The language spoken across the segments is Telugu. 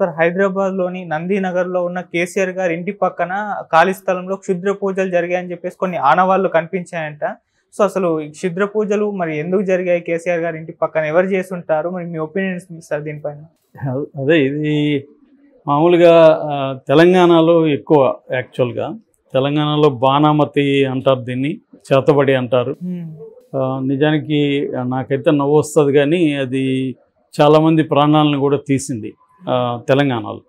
సార్ హైదరాబాద్లోని నందీనగర్లో ఉన్న కేసీఆర్ గారి ఇంటి పక్కన ఖాళీ స్థలంలో క్షుద్ర పూజలు జరిగాయని చెప్పేసి కొన్ని ఆనవాళ్లు కనిపించాయంట. సో అసలు ఈ క్షుద్ర పూజలు మరి ఎందుకు జరిగాయి కేసీఆర్ గారి ఇంటి పక్కన, ఎవరు చేసి ఉంటారు, మరి మీ ఒపీనియన్స్ సార్ దీనిపైన? అదే ఇది మామూలుగా తెలంగాణలో ఎక్కువ, యాక్చువల్గా తెలంగాణలో బాణామతి అంటారు, దీన్ని చేతబడి అంటారు. నిజానికి నాకైతే నవ్వు వస్తుంది, కానీ అది చాలామంది ప్రాణాలను కూడా తీసింది తెలంగాణలో.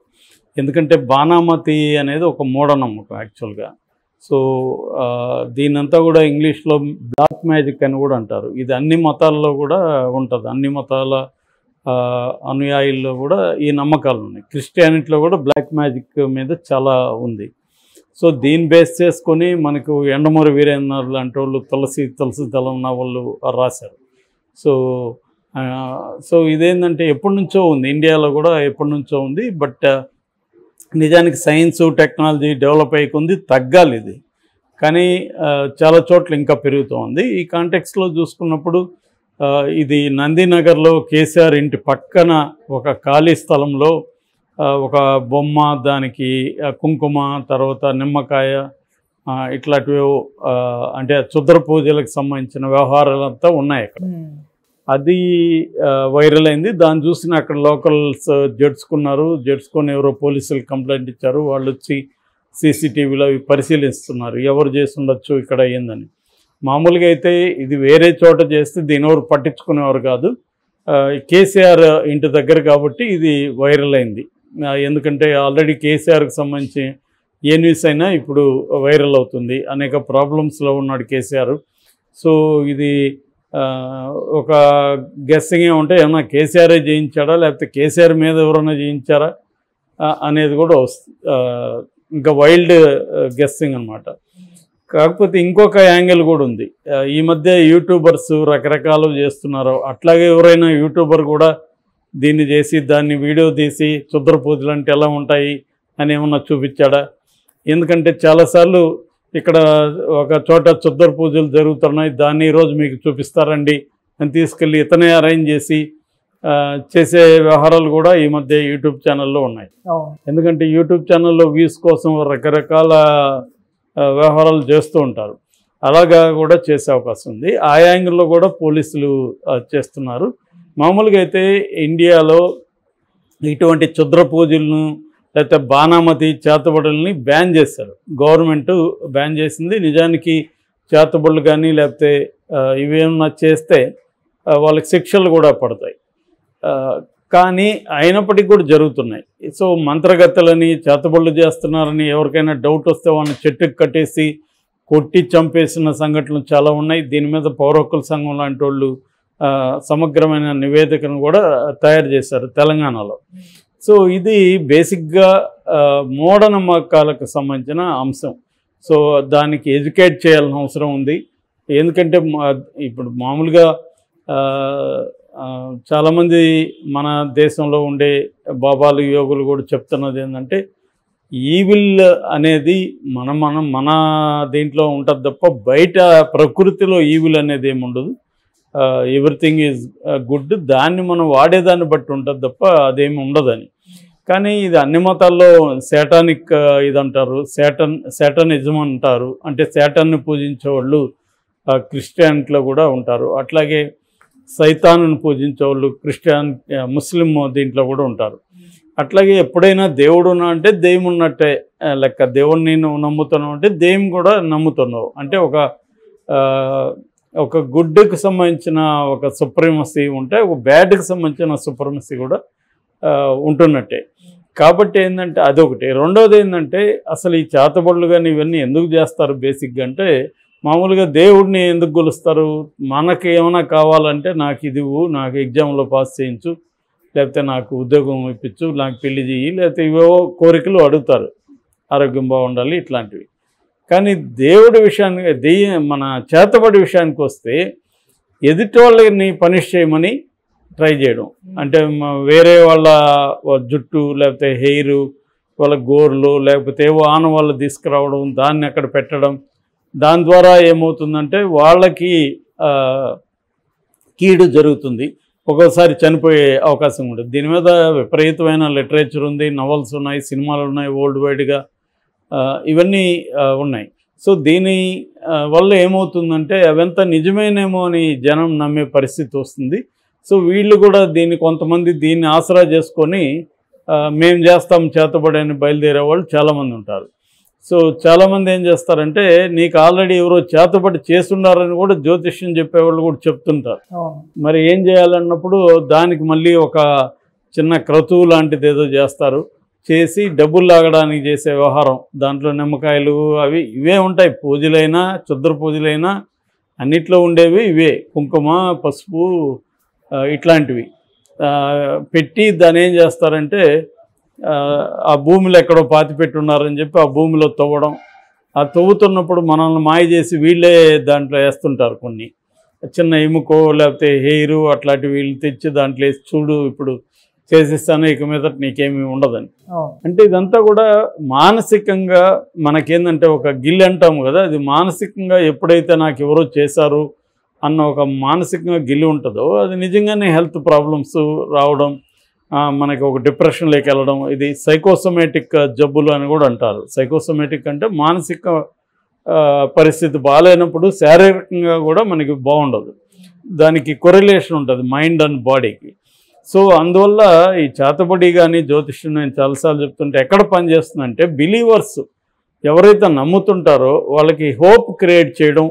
ఎందుకంటే బాణామతి అనేది ఒక మూఢనమ్మకం యాక్చువల్గా. సో దీనంతా కూడా ఇంగ్లీష్లో బ్లాక్ మ్యాజిక్ అని కూడా అంటారు. ఇది అన్ని మతాల్లో కూడా ఉంటుంది, అన్ని మతాల అనుయాయుల్లో కూడా ఈ నమ్మకాలు ఉన్నాయి. క్రిస్టియానిటీలో కూడా బ్లాక్ మ్యాజిక్ మీద చాలా ఉంది. సో దీన్ని బేస్ చేసుకొని మనకు ఎండమూరి వీరేంద్ర లాంటి వాళ్ళు తులసి దళం నవళ్ళు రాశారు. సో ఇదేంటంటే ఎప్పటి నుంచో ఉంది, ఇండియాలో కూడా ఎప్పటి నుంచో ఉంది. బట్ నిజానికి సైన్స్ టెక్నాలజీ డెవలప్ అయ్యింది, తగ్గాలి ఇది, కానీ చాలా చోట్ల ఇంకా పెరుగుతూ ఉంది. ఈ కాంటెక్స్లో చూసుకున్నప్పుడు ఇది నందీనగర్లో కేసీఆర్ ఇంటి పక్కన ఒక ఖాళీ స్థలంలో ఒక బొమ్మ, దానికి కుంకుమ, తర్వాత నిమ్మకాయ, ఇట్లాంటివి అంటే క్షుద్ర పూజలకు సంబంధించిన వ్యవహారాలంతా ఉన్నాయి అక్కడ. అది వైరల్ అయింది. దాన్ని చూసిన అక్కడ లోకల్స్ జడ్చుకొని ఎవరో పోలీసులు కంప్లైంట్ ఇచ్చారు. వాళ్ళు వచ్చి సీసీటీవీలో అవి పరిశీలిస్తున్నారు, ఎవరు చేసి ఉండొచ్చు ఇక్కడ అయ్యిందని. మామూలుగా అయితే ఇది వేరే చోట చేస్తే దీని ఎవరు పట్టించుకునేవారు కాదు. కేసీఆర్ ఇంటి దగ్గర కాబట్టి ఇది వైరల్ అయింది. ఎందుకంటే ఆల్రెడీ కేసీఆర్కి సంబంధించి ఏ న్యూస్ అయినా ఇప్పుడు వైరల్ అవుతుంది, అనేక ప్రాబ్లమ్స్లో ఉన్నాడు కేసీఆర్. సో ఇది ఒక గెస్సింగ్ ఏమంటే ఏమన్నా కేసీఆరే చేయించాడా లేకపోతే కేసీఆర్ మీద ఎవరైనా చేయించారా అనేది కూడా వస్తుంది. ఇంకా వైల్డ్ గెస్సింగ్ అనమాట. కాకపోతే ఇంకొక యాంగిల్ కూడా ఉంది. ఈ మధ్య యూట్యూబర్స్ రకరకాలు చేస్తున్నారు. అట్లాగే ఎవరైనా యూట్యూబర్ కూడా దీన్ని చేసి దాన్ని వీడియో తీసి క్షుద్ర పూజలు అంటే ఎలా ఉంటాయి అని ఏమన్నా చూపించాడా? ఎందుకంటే చాలాసార్లు ఇక్కడ ఒక చోట క్షుద్ర పూజలు జరుగుతున్నాయి, దాన్ని ఈరోజు మీకు చూపిస్తారండి అని తీసుకెళ్ళి ఇతనే అరేంజ్ చేసి చేసే వ్యవహారాలు కూడా ఈ మధ్య యూట్యూబ్ ఛానల్లో ఉన్నాయి. ఎందుకంటే యూట్యూబ్ ఛానల్లో వ్యూస్ కోసం రకరకాల వ్యవహారాలు చేస్తూ ఉంటారు. అలాగా కూడా చేసే అవకాశం ఉంది. ఆ యాంగిల్లో కూడా పోలీసులు చేస్తున్నారు. మామూలుగా అయితే ఇండియాలో ఇటువంటి క్షుద్ర పూజలను లేకపోతే బాణామతి చేతబడుల్ని బ్యాన్ చేశారు. గవర్నమెంట్ బ్యాన్ చేసింది. నిజానికి చేతబడులు కానీ లేకపోతే ఇవేమన్నా చేస్తే వాళ్ళకి శిక్షలు కూడా పడతాయి. కానీ అయినప్పటికీ కూడా జరుగుతున్నాయి. సో మంత్రగత్తెలని చేతబడులు చేస్తున్నారని ఎవరికైనా డౌట్ వస్తే వాళ్ళని చెట్టుకు కట్టేసి కొట్టి చంపేసిన సంఘటనలు చాలా ఉన్నాయి. దీని మీద పౌర హక్కుల సంఘం లాంటి వాళ్ళు సమగ్రమైన నివేదికను కూడా తయారు చేశారు తెలంగాణలో. సో ఇది బేసిక్గా మూఢనమ్మకాలకు సంబంధించిన అంశం. సో దానికి ఎడ్యుకేట్ చేయాల్సిన అవసరం ఉంది. ఎందుకంటే ఇప్పుడు మామూలుగా చాలామంది మన దేశంలో ఉండే బాబాలు యోగులు కూడా చెప్తున్నది ఏంటంటే ఈవిల్ అనేది మన దీంట్లో ఉంటుంది తప్ప బయట ప్రకృతిలో ఈవిల్ అనేది ఏమి ఉండదు. Everything is good. దాన్ని మనం వాడేదాన్ని బట్టి ఉంటుంది తప్ప అదేమి ఉండదని. కానీ ఇది అన్ని మతాల్లో శాటానిక్ ఇది అంటారు, శాటనిజం అంటారు. అంటే శాటాన్ని పూజించే వాళ్ళు క్రిస్టియానిటీలో కూడా ఉంటారు. అట్లాగే సైతానుని పూజించే వాళ్ళు ముస్లిం దీంట్లో కూడా ఉంటారు. అట్లాగే ఎప్పుడైనా దేవుడు ఉన్నా అంటే దెయ్యం ఉన్నట్టే లెక్క. దేవుడిని నువ్వు నమ్ముతున్నావు అంటే దెయ్యం కూడా నమ్ముతున్నావు. అంటే ఒక గుడ్కి సంబంధించిన ఒక సుప్రీమసీ ఉంటే ఒక బ్యాడ్కి సంబంధించిన సుప్రీమసీ కూడా ఉంటున్నట్టే. కాబట్టి ఏంటంటే అదొకటి. రెండోది ఏంటంటే అసలు ఈ చేతబడులు కానీ ఇవన్నీ ఎందుకు చేస్తారు బేసిక్గా అంటే మామూలుగా దేవుడిని ఎందుకు కొలుస్తారు? మనకి ఏమైనా కావాలంటే నాకు ఇది నాకు ఎగ్జామ్లో పాస్ చేయించు, లేకపోతే నాకు ఉద్యోగం ఇప్పించు, నాకు పెళ్లి చేయి, లేకపోతే ఇవేవో కోరికలు అడుగుతారు, ఆరోగ్యం బాగుండాలి ఇట్లాంటివి. కానీ దేవుడి విషయానికి మన చేతబడి విషయానికి వస్తే ఎదుటి వాళ్ళని పనిష్ చేయమని ట్రై చేయడం. అంటే వేరే వాళ్ళ జుట్టు లేకపోతే హెయిర్, వాళ్ళ గోర్లు లేకపోతే ఏవో ఆనవాళ్ళు తీసుకురావడం, దాన్ని అక్కడ పెట్టడం. దాని ద్వారా ఏమవుతుందంటే వాళ్ళకి కీడు జరుగుతుంది. ఒక్కోసారి చనిపోయే అవకాశం ఉంటుంది. దీని మీద విపరీతమైన లిటరేచర్ ఉంది, నవల్స్ ఉన్నాయి, సినిమాలు ఉన్నాయి, వరల్డ్ వైడ్గా ఇవన్నీ ఉన్నాయి. సో దీని వల్ల ఏమవుతుందంటే అవంతా నిజమేనేమో అని జనం నమ్మే పరిస్థితి వస్తుంది. సో వీళ్ళు కూడా కొంతమంది దీన్ని ఆసరా చేసుకొని మేము చేస్తాం చేతబడి అని బయలుదేరే వాళ్ళు చాలామంది ఉంటారు. సో చాలామంది ఏం చేస్తారంటే నీకు ఆల్రెడీ ఎవరో చేతబడి చేస్తున్నారని కూడా జ్యోతిష్యం చెప్పేవాళ్ళు కూడా చెప్తుంటారు. మరి ఏం చేయాలన్నప్పుడు దానికి మళ్ళీ ఒక చిన్న క్రతువు లాంటిది ఏదో చేస్తారు, చేసి డబ్బులు లాగడానికి చేసే వ్యవహారం. దాంట్లో నిమ్మకాయలు అవి ఇవే ఉంటాయి, పూజలైనా క్షుద్ర పూజలైనా అన్నిట్లో ఉండేవి ఇవే, కుంకుమ పసుపు ఇట్లాంటివి పెట్టి దాన్ని ఏం చేస్తారంటే ఆ భూమిలో ఎక్కడో పాతి పెట్టున్నారని చెప్పి ఆ భూమిలో తవ్వడం, ఆ తవ్వుతున్నప్పుడు మనల్ని మాయ చేసి వీళ్ళే దాంట్లో వేస్తుంటారు. కొన్ని చిన్న ఎముకో లేకపోతే హెయిరు అట్లాంటివి వీళ్ళు తెచ్చి దాంట్లో వేసి చూడు ఇప్పుడు చేసిస్తాను, ఇక మీద నీకేమీ ఉండదని. అంటే ఇదంతా కూడా మానసికంగా మనకేందంటే ఒక గిల్ అంటాము కదా, అది మానసికంగా ఎప్పుడైతే నాకు ఎవరో చేశారు అన్న ఒక మానసికంగా గిల్లి ఉంటుందో అది నిజంగానే హెల్త్ ప్రాబ్లమ్స్ రావడం, మనకి ఒక డిప్రెషన్లోకి వెళ్ళడం, ఇది సైకోసోమేటిక్ జబ్బులు అని కూడా అంటారు. సైకోసోమేటిక్ అంటే మానసిక పరిస్థితి బాగాలేనప్పుడు శారీరకంగా కూడా మనకి బాగుండదు, దానికి కొరిలేషన్ ఉంటుంది మైండ్ అండ్ బాడీకి. సో అందువల్ల ఈ చేతబడి కానీ జ్యోతిష్యం నేను చాలాసార్లు చెప్తుంటే ఎక్కడ పనిచేస్తుందంటే బిలీవర్స్ ఎవరైతే నమ్ముతుంటారో వాళ్ళకి హోప్ క్రియేట్ చేయడం,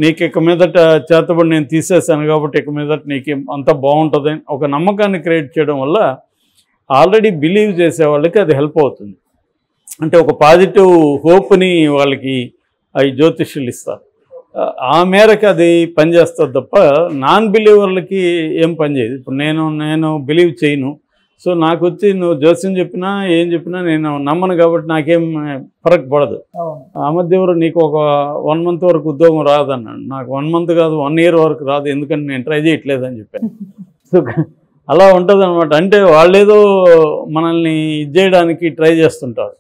నీకు ఇక మీదట చేతబడి నేను తీసేసాను కాబట్టి ఇక మీదట నీకు అంతా బాగుంటుందని ఒక నమ్మకాన్ని క్రియేట్ చేయడం వల్ల ఆల్రెడీ బిలీవ్ చేసే వాళ్ళకి అది హెల్ప్ అవుతుంది. అంటే ఒక పాజిటివ్ హోప్ని వాళ్ళకి అవి జ్యోతిష్యులు ఇస్తారు. ఆ మేరకు అది పనిచేస్తుంది తప్ప నాన్ బిలీవర్లకి ఏం పనిచేయదు. ఇప్పుడు నేను బిలీవ్ చేయను, సో నాకు వచ్చి నువ్వు జ్యోతిష్యం చెప్పినా ఏం చెప్పినా నేను నమ్మను కాబట్టి నాకేం ఫరక్ పడదు. ఆ మధ్య ఎవరు నీకు ఒక 1 month వరకు ఉద్యోగం రాదన్నాడు, నాకు 1 month కాదు 1 year వరకు రాదు, ఎందుకంటే నేను ట్రై చేయట్లేదని చెప్పాను. సో అలా ఉంటుంది అనమాట. అంటే వాళ్ళేదో మనల్ని ఇది చేయడానికి ట్రై చేస్తుంటారు.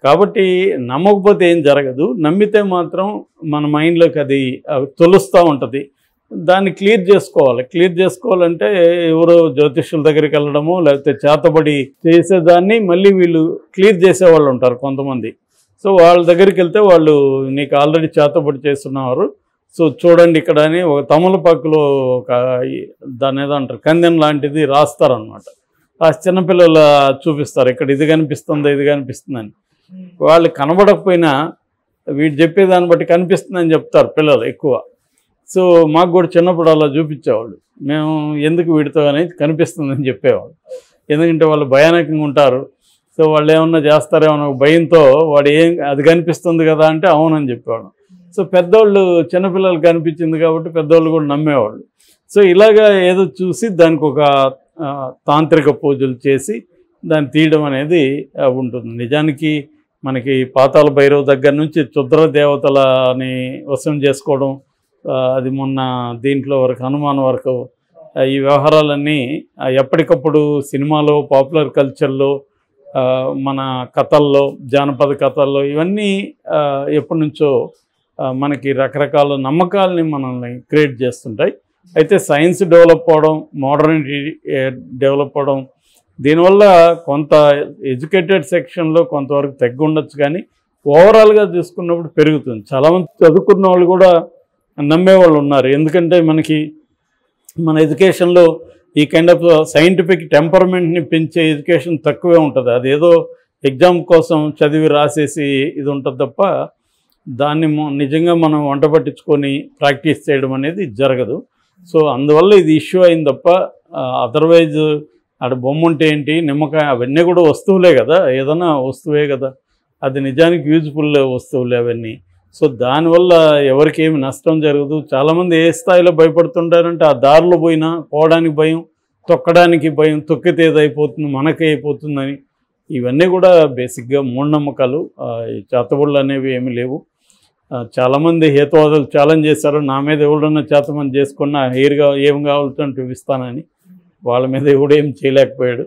కాబట్టి నమ్మకపోతే ఏం జరగదు, నమ్మితే మాత్రం మన మైండ్లోకి అది తొలుస్తూ ఉంటుంది. దాన్ని క్లియర్ చేసుకోవాలంటే ఎవరో జ్యోతిష్యుల దగ్గరికి వెళ్ళడము లేకపోతే చేతబడి చేసేదాన్ని మళ్ళీ వీళ్ళు క్లియర్ చేసేవాళ్ళు ఉంటారు కొంతమంది. సో వాళ్ళ దగ్గరికి వెళ్తే వాళ్ళు నీకు ఆల్రెడీ చేతబడి చేస్తున్నారు, సో చూడండి ఇక్కడ అని ఒక తమలపాకులో ఒక దాన్ని ఏదో అంటారు కందెం లాంటిది రాస్తారనమాట. ఆ చిన్నపిల్లలు చూపిస్తారు, ఇక్కడ ఇది కనిపిస్తుందని. వాళ్ళు కనబడకపోయినా వీడు చెప్పేదాన్ని బట్టి కనిపిస్తుందని చెప్తారు పిల్లలు ఎక్కువ. సో మాకు కూడా చిన్నప్పుడు అలా చూపించేవాళ్ళు, మేము ఎందుకు వీడితో అనేది కనిపిస్తుందని చెప్పేవాళ్ళు. ఎందుకంటే వాళ్ళు భయానకంగా ఉంటారు, సో వాళ్ళు ఏమన్నా చేస్తారేమో భయంతో వాడు అది కనిపిస్తుంది కదా అంటే అవునని చెప్పేవాడు. సో పెద్దోళ్ళు చిన్నపిల్లలు కనిపించింది కాబట్టి పెద్దోళ్ళు కూడా నమ్మేవాళ్ళు. సో ఇలాగా ఏదో చూసి దానికి ఒక తాంత్రిక పూజలు చేసి దాన్ని తీయడం అనేది ఉంటుంది. నిజానికి మనకి పాతాళ భైరవ దగ్గర నుంచి క్షుద్ర దేవతలని వశం చేసుకోవడం, అది మొన్న దీంట్లో వరకు హనుమాన్ వరకు ఈ వ్యవహారాలన్నీ ఎప్పటికప్పుడు సినిమాలో పాపులర్ కల్చర్లో మన కథల్లో జానపద కథల్లో ఇవన్నీ ఎప్పటి నుంచో మనకి రకరకాల నమ్మకాలని మనల్ని క్రియేట్ చేస్తుంటాయి. అయితే సైన్స్ డెవలప్ అవడం, మోడర్నిటీ డెవలప్ అవడం, దీనివల్ల కొంత ఎడ్యుకేటెడ్ సెక్షన్లో కొంతవరకు తగ్గి ఉండొచ్చు, కానీ ఓవరాల్గా చూసుకున్నప్పుడు పెరుగుతుంది. చాలామంది చదువుకున్న వాళ్ళు కూడా నమ్మేవాళ్ళు ఉన్నారు. ఎందుకంటే మన ఎడ్యుకేషన్లో ఈ కైండ్ ఆఫ్ సైంటిఫిక్ టెంపర్మెంట్ని పెంచే ఎడ్యుకేషన్ తక్కువే ఉంటుంది. అదేదో ఎగ్జామ్ కోసం చదివి రాసేసి ఇది ఉంటుంది తప్ప దాన్ని నిజంగా మనం వంట పట్టించుకొని ప్రాక్టీస్ చేయడం అనేది జరగదు. సో అందువల్ల ఇది ఇష్యూ అయింది తప్ప అదర్వైజ్ అక్కడ బొమ్మ ఉంటే ఏంటి, నిమ్మకాయ అవన్నీ కూడా వస్తువులే కదా, ఏదైనా వస్తువే కదా, అది నిజానికి యూజ్ఫుల్ వస్తువులే అవన్నీ. సో దానివల్ల ఎవరికి ఏమి నష్టం జరగదు. చాలామంది ఏ స్థాయిలో భయపడుతుంటారంటే ఆ దారిలో పోవడానికి భయం, తొక్కడానికి భయం, తొక్కితే ఏదైపోతుంది మనకే అయిపోతుందని. ఇవన్నీ కూడా బేసిక్గా మూఢనమ్మకాలు. ఈ చేతబడులు అనేవి ఏమీ లేవు. చాలామంది హేతువాదులు ఛాలెంజ్ చేశారు, నా మీద ఎవడన్నా చేతమంది చేసుకున్నా హెయిర్గా ఏం కావాలంటే చూపిస్తానని. వాళ్ళ మీద ఎవడేం చేయలేకపోయాడు.